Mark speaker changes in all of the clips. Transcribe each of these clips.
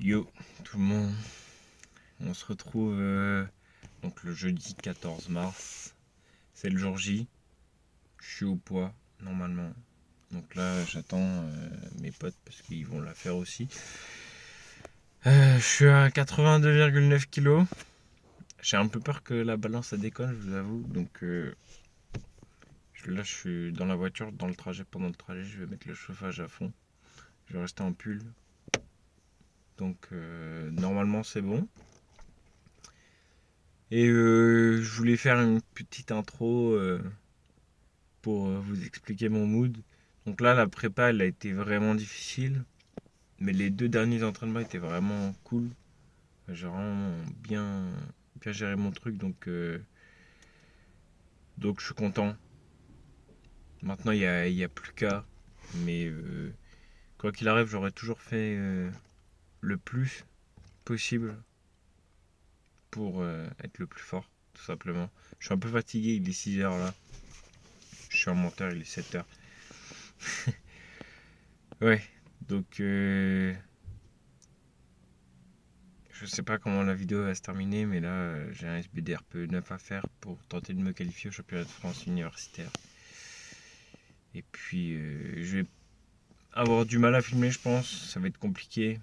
Speaker 1: Yo tout le monde, on se retrouve donc le jeudi 14 mars, c'est le jour J, je suis au poids normalement, donc là j'attends mes potes parce qu'ils vont la faire aussi. Je suis à 82,9 kg, j'ai un peu peur que la balance ça déconne, je vous avoue, donc là je suis dans la voiture, dans le trajet, pendant le trajet je vais mettre le chauffage à fond, je vais rester en pull, donc normalement c'est bon. Et je voulais faire une petite intro pour vous expliquer mon mood. Donc là, la prépa, elle a été vraiment difficile. Mais les 2 derniers entraînements étaient vraiment cool. J'ai vraiment bien géré mon truc. Donc je suis content. Maintenant, il y a plus qu'à. Mais quoi qu'il arrive, j'aurais toujours fait le plus possible pour être le plus fort, tout simplement. Je suis un peu fatigué, il est 6 h là. Je suis un menteur, il est 7 h. Ouais, donc je sais pas comment la vidéo va se terminer, mais là j'ai un SBDRPE 9 à faire pour tenter de me qualifier au championnat de France universitaire. Et puis je vais avoir du mal à filmer, je pense, ça va être compliqué.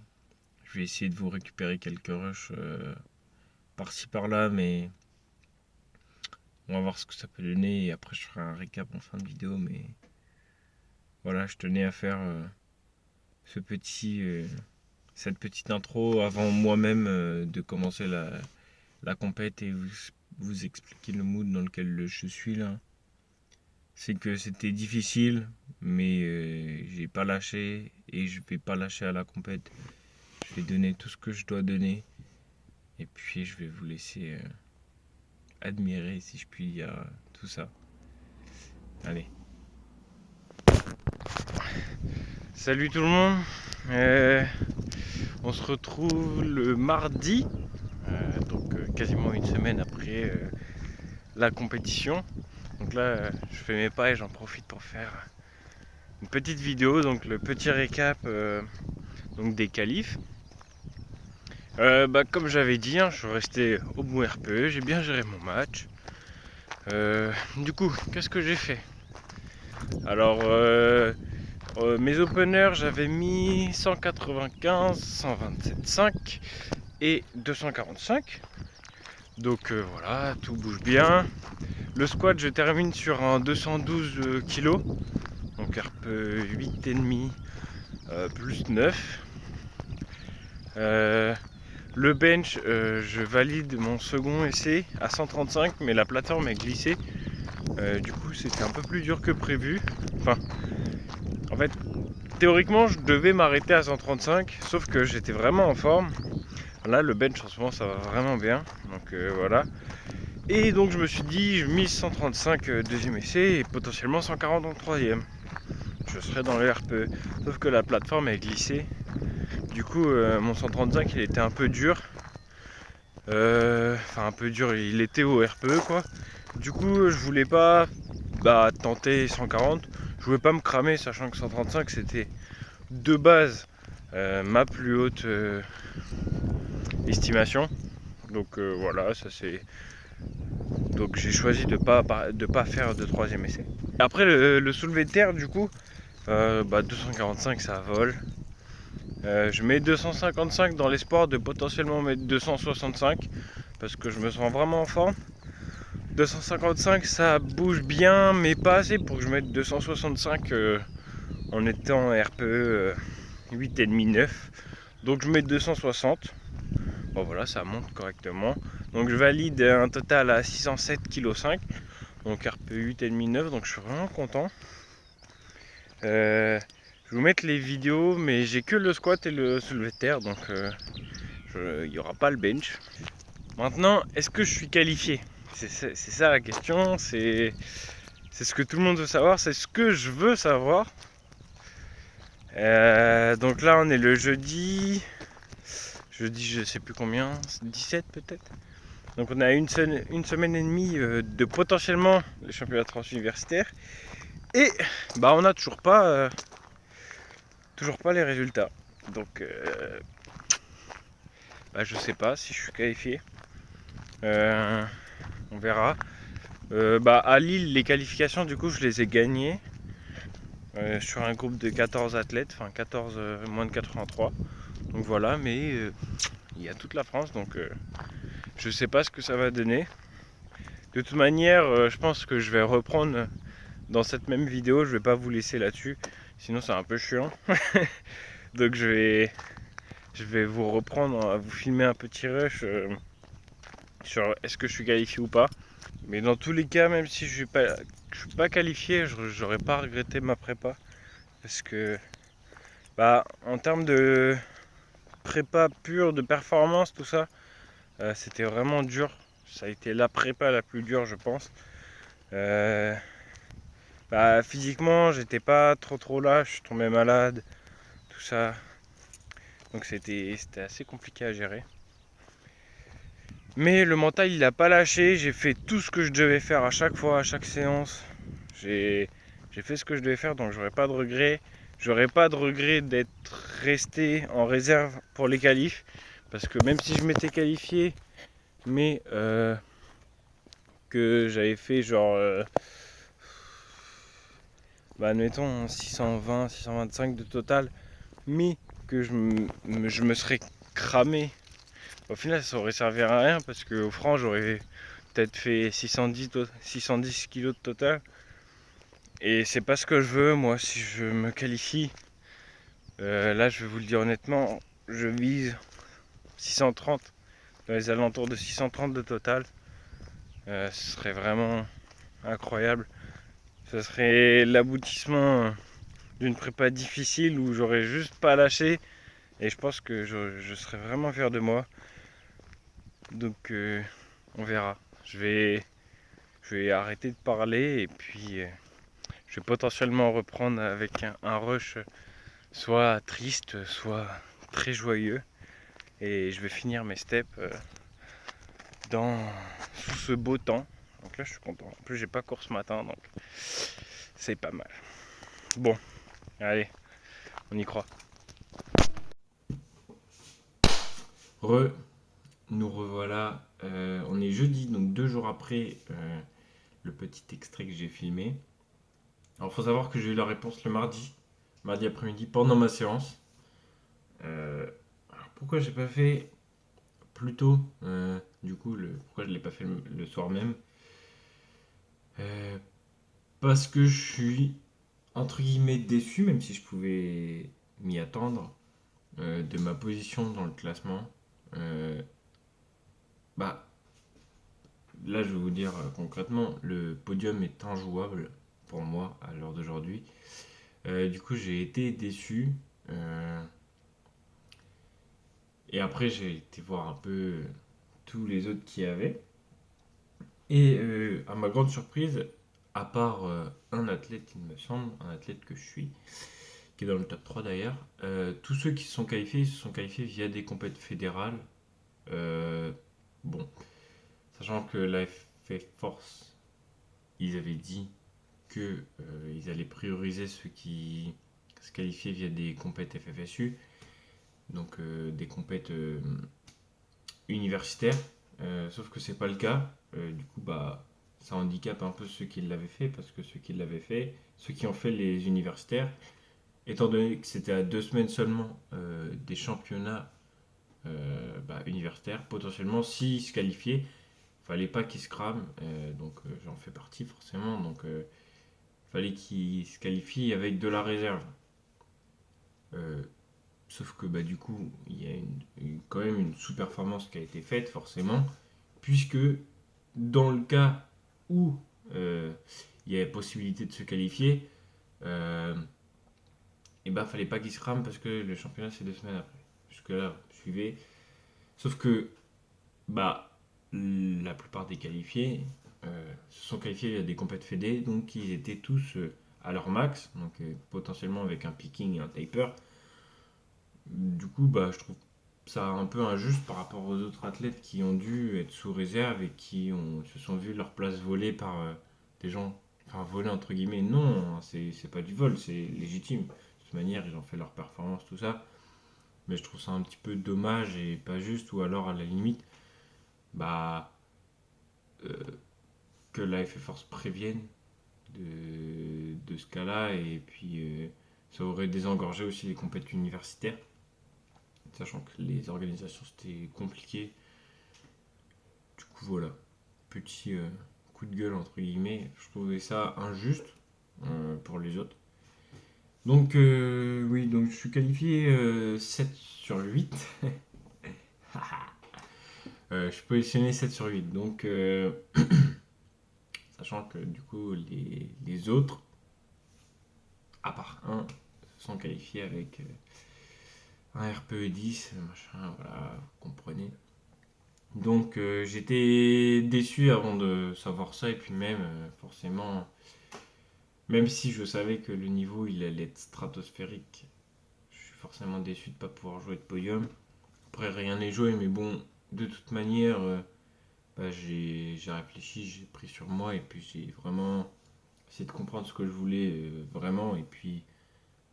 Speaker 1: Je vais essayer de vous récupérer quelques rushs par-ci par-là, mais on va voir ce que ça peut donner. Et après je ferai un récap en fin de vidéo, mais voilà, je tenais à faire cette petite intro avant moi-même de commencer la compète et vous expliquer le mood dans lequel je suis là. C'est que c'était difficile, mais j'ai pas lâché et je vais pas lâcher à la compète. Je vais donner tout ce que je dois donner et puis je vais vous laisser admirer, si je puis dire, tout ça. Allez. Salut tout le monde. On se retrouve le mardi, donc quasiment une semaine après la compétition. Donc là, je fais mes pas et j'en profite pour faire une petite vidéo, donc le petit récap donc des qualifs. Comme j'avais dit, je suis resté au bon RPE, j'ai bien géré mon match. Du coup, qu'est-ce que j'ai fait? Alors, mes openers, j'avais mis 195, 127,5 et 245. Donc voilà, tout bouge bien. Le squat, je termine sur un 212 kg. Donc RPE 8,5 plus 9. Le bench, je valide mon second essai à 135, mais la plateforme est glissée. Du coup, c'était un peu plus dur que prévu. Enfin, en fait, théoriquement, je devais m'arrêter à 135, sauf que j'étais vraiment en forme. Là, le bench en ce moment, ça va vraiment bien. Donc voilà. Et donc, je me suis dit, je mise 135 deuxième essai et potentiellement 140 en troisième. Je serai dans le RPE. Sauf que la plateforme est glissée. Du coup, mon 135, il était un peu dur. Enfin, un peu dur, il était au RPE quoi. Du coup, je voulais pas tenter 140. Je voulais pas me cramer, sachant que 135 c'était de base ma plus haute estimation. Donc voilà, ça c'est. Donc j'ai choisi de pas faire de troisième essai. Après le soulevé de terre, du coup, 245 ça vole. Je mets 255 dans l'espoir de potentiellement mettre 265 parce que je me sens vraiment en forme. 255 ça bouge bien mais pas assez pour que je mette 265 en étant RPE 8,5 9. Donc je mets 260. Bon voilà, ça monte correctement. Donc je valide un total à 607,5 kg. Donc RPE 8,5 9, donc je suis vraiment content. Je vais vous mettre les vidéos, mais j'ai que le squat et le soulevé de terre, donc il n'y aura pas le bench. Maintenant, est-ce que je suis qualifié? C'est ça la question, c'est ce que tout le monde veut savoir, c'est ce que je veux savoir. Donc là, on est le jeudi je sais plus combien, 17 peut-être. Donc on a une semaine et demie de potentiellement les championnats de France universitaires. Et on n'a toujours pas les résultats. Donc Bah, je sais pas si je suis qualifié. On verra. Bah, à Lille, les qualifications, du coup, je les ai gagnées sur un groupe de 14 athlètes, enfin 14 moins de 83. Donc voilà, mais il y a toute la France, donc je sais pas ce que ça va donner. De toute manière, je pense que je vais reprendre dans cette même vidéo, je vais pas vous laisser là-dessus, sinon c'est un peu chiant. Donc je vais vous reprendre à vous filmer un petit rush sur est-ce que je suis qualifié ou pas. Mais dans tous les cas, même si je suis pas qualifié, j'aurais pas regretté ma prépa. Parce que bah, en termes de prépa pure, de performance, tout ça, c'était vraiment dur. Ça a été la prépa la plus dure, je pense. Euh, Bah, physiquement, j'étais pas trop là, je suis tombé malade, tout ça. Donc c'était assez compliqué à gérer. Mais le mental, il a pas lâché. J'ai fait tout ce que je devais faire à chaque fois, à chaque séance. J'ai j'ai fait ce que je devais faire, donc j'aurais pas de regret. J'aurais pas de regret d'être resté en réserve pour les qualifs. Parce que même si je m'étais qualifié, mais que j'avais fait genre, bah, admettons 620, 625 de total, mais que je me serais cramé. Au final, ça aurait servi à rien parce qu'au franc, j'aurais peut-être fait 610 kilos de total. Et c'est pas ce que je veux, moi, si je me qualifie. Là, je vais vous le dire honnêtement, je vise 630, dans les alentours de 630 de total. Ce serait vraiment incroyable. Ce serait l'aboutissement d'une prépa difficile où j'aurais juste pas lâché. Et je pense que je serais vraiment fier de moi. Donc, on verra. Je vais arrêter de parler et puis je vais potentiellement reprendre avec un rush soit triste, soit très joyeux. Et je vais finir mes steps sous ce beau temps. Donc là, je suis content. En plus, j'ai pas cours ce matin, donc c'est pas mal. Bon, allez, on y croit. Nous revoilà. On est jeudi, donc 2 jours après le petit extrait que j'ai filmé. Alors, il faut savoir que j'ai eu la réponse le mardi après-midi, pendant ma séance. Alors, pourquoi j'ai pas fait plus tôt du coup, pourquoi je l'ai pas fait le soir même? Euh, Parce que je suis entre guillemets déçu, même si je pouvais m'y attendre, de ma position dans le classement. Euh, Bah, là, je vais vous dire concrètement, le podium est injouable pour moi à l'heure d'aujourd'hui. Du coup, j'ai été déçu. euh, et après, j'ai été voir un peu tous les autres qui y avait. Et à ma grande surprise, à part un athlète, il me semble, un athlète que je suis, qui est dans le top 3 d'ailleurs, tous ceux qui se sont qualifiés, ils se sont qualifiés via des compétitions fédérales. Euh, bon, sachant que la FF Force, ils avaient dit que ils allaient prioriser ceux qui se qualifiaient via des compètes FFSU, donc des compètes universitaires. Sauf que c'est pas le cas. Du coup, bah, ça handicape un peu ceux qui l'avaient fait, parce que ceux qui l'avaient fait, ceux qui ont fait les universitaires, étant donné que c'était à 2 semaines seulement des championnats bah, universitaires, potentiellement, s'ils se qualifiaient, fallait pas qu'ils se crament. Donc j'en fais partie forcément. Donc fallait qu'ils se qualifient avec de la réserve. Euh, Sauf que bah, du coup, il y a quand même une sous-performance qui a été faite, forcément, puisque dans le cas où il y avait possibilité de se qualifier, euh, et bah fallait pas qu'ils se rament parce que le championnat c'est 2 semaines après. Jusque là, suivez. Sauf que bah la plupart des qualifiés se sont qualifiés via des compètes fédé, donc ils étaient tous à leur max, donc potentiellement avec un picking et un taper. Du coup, bah, je trouve ça un peu injuste par rapport aux autres athlètes qui ont dû être sous réserve et se sont vus leur place volée par des gens. Enfin, volée entre guillemets, non, hein, c'est pas du vol, c'est légitime. De toute manière, ils ont fait leur performance, tout ça.
Speaker 2: mais je trouve ça un petit peu dommage et pas juste, ou alors à la limite, bah, euh, que la FA Force prévienne de ce cas-là, et puis ça aurait désengorgé aussi les compétitions universitaires, sachant que les organisations c'était compliqué. Du coup, voilà, petit coup de gueule entre guillemets. Je trouvais ça injuste pour les autres. Donc, oui, donc je suis qualifié 7 sur 8. Je suis positionné 7 sur 8. Donc, sachant que du coup, les autres, à part un, sont qualifiés avec un RPE 10, machin, voilà, vous comprenez. Donc, j'étais déçu avant de savoir ça, et puis même, forcément, même si je savais que le niveau il allait être stratosphérique, je suis forcément déçu de ne pas pouvoir jouer de podium. Après, rien n'est joué, mais bon, de toute manière, bah, j'ai réfléchi, j'ai pris sur moi, et puis j'ai vraiment essayé de comprendre ce que je voulais vraiment. Et puis,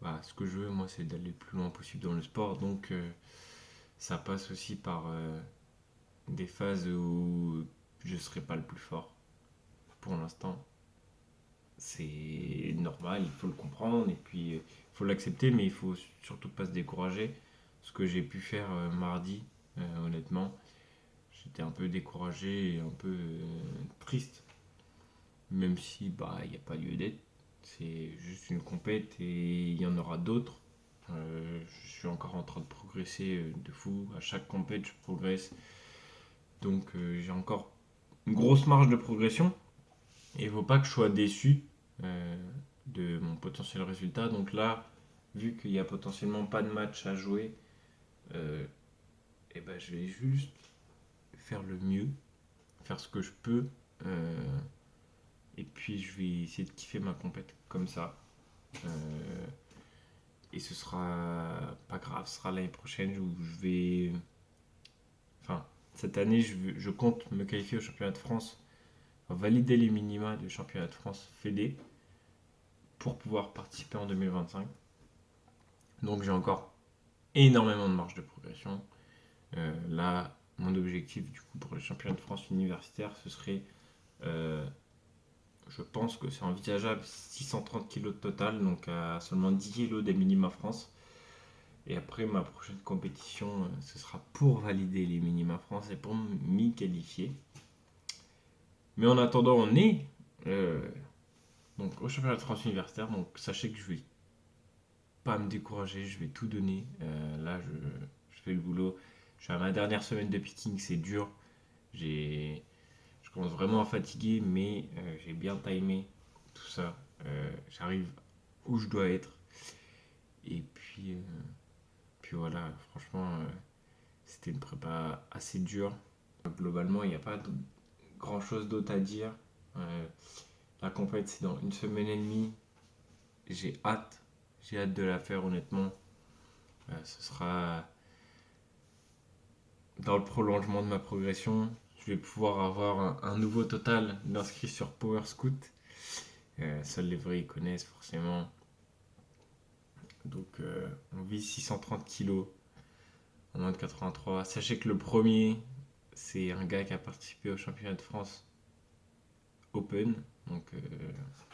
Speaker 2: bah, ce que je veux, moi, c'est d'aller le plus loin possible dans le sport. Donc, ça passe aussi par des phases où je ne serai pas le plus fort pour l'instant. C'est normal, il faut le comprendre et puis il faut l'accepter, mais il faut surtout pas se décourager. Ce que j'ai pu faire mardi, honnêtement, j'étais un peu découragé et un peu triste, même si bah il n'y a pas lieu d'être. C'est juste une compète et il y en aura d'autres. Je suis encore en train de progresser de fou. À chaque compète, je progresse. Donc j'ai encore une grosse marge de progression. Et il ne faut pas que je sois déçu euh, de mon potentiel résultat. Donc là, vu qu'il n'y a potentiellement pas de match à jouer, et ben je vais juste faire le mieux, faire ce que je peux. euh, et puis je vais essayer de kiffer ma compète comme ça. Euh, et ce sera pas grave, ce sera l'année prochaine où je vais. Enfin, cette année, je compte me qualifier au championnat de France, valider les minima du championnat de France Fédé pour pouvoir participer en 2025. Donc j'ai encore énormément de marge de progression. Là, mon objectif du coup pour les championnats de France universitaire, ce serait, euh, je pense que c'est envisageable, 630 kilos de total, donc à seulement 10 kilos des minima France. Et après, ma prochaine compétition, ce sera pour valider les minima France et pour m'y qualifier. Mais en attendant, on est euh, donc au championnat de France universitaire, donc sachez que je vais pas me décourager, je vais tout donner. Là, je fais le boulot. Je suis à ma dernière semaine de picking, c'est dur. J'ai, je commence vraiment à fatiguer, mais j'ai bien timé tout ça. J'arrive où je dois être. Et puis voilà, franchement, c'était une prépa assez dure. Globalement, il n'y a pas grand chose d'autre à dire. Euh, la compète, c'est dans une semaine et demie. J'ai hâte. J'ai hâte de la faire, honnêtement. Ce sera dans le prolongement de ma progression. Je vais pouvoir avoir un nouveau total d'inscrits sur Power Scout. Seuls les vrais y connaissent forcément. Donc on vise 630 kilos en moins de 83. Sachez que le premier, c'est un gars qui a participé au championnat de France Open, donc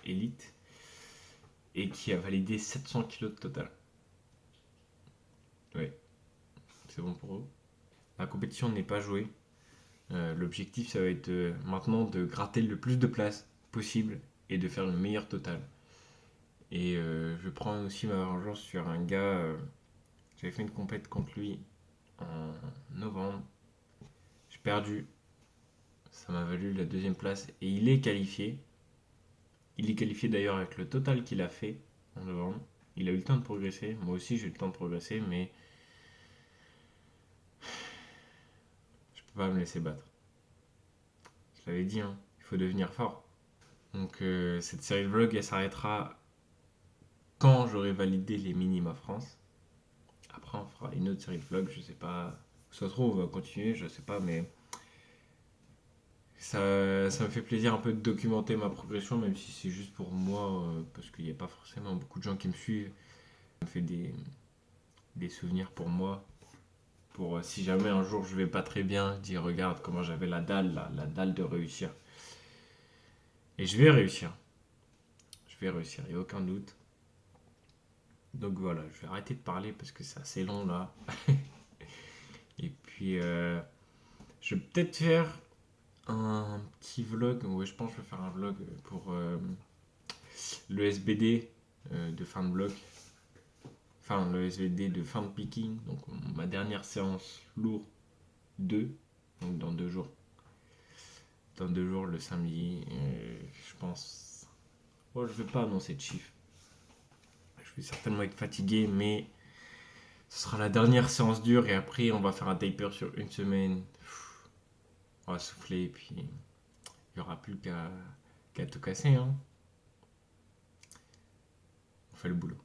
Speaker 2: élite, et qui a validé 700 kilos de total. Ouais, c'est bon pour eux. La compétition n'est pas jouée. L'objectif, ça va être maintenant de gratter le plus de places possible et de faire le meilleur total. Et je prends aussi ma vengeance sur un gars. J'avais fait une compète contre lui en novembre. J'ai perdu. Ça m'a valu la deuxième place. Et il est qualifié. Il est qualifié d'ailleurs avec le total qu'il a fait en novembre. Il a eu le temps de progresser. Moi aussi, j'ai eu le temps de progresser. Mais je peux pas me laisser battre. Je l'avais dit, hein, il faut devenir fort. Donc cette série de vlogs, elle s'arrêtera quand j'aurai validé les minima France. Après, on fera une autre série de vlogs, je sais pas. Ça se trouve, on va continuer, je sais pas, mais ça me fait plaisir un peu de documenter ma progression, même si c'est juste pour moi, parce qu'il n'y a pas forcément beaucoup de gens qui me suivent. Ça me fait des souvenirs pour moi. Pour si jamais un jour je vais pas très bien, dire regarde comment j'avais la dalle, la dalle de réussir. Et je vais réussir. Je vais réussir, il n'y a aucun doute. Donc voilà, je vais arrêter de parler parce que c'est assez long là. Et puis, je vais peut-être faire un petit vlog. Ouais, je pense que je vais faire un vlog pour le SBD de fin de bloc. Enfin, le SBD de fin de picking. Donc, ma dernière séance lourd 2. Donc, dans 2 jours. Dans 2 jours, le samedi. Je pense. Oh, je ne vais pas annoncer de chiffre. Je vais certainement être fatigué, mais ce sera la dernière séance dure. Et après, on va faire un taper sur une semaine. On va souffler et puis il n'y aura plus qu'à tout casser. Hein. On fait le boulot.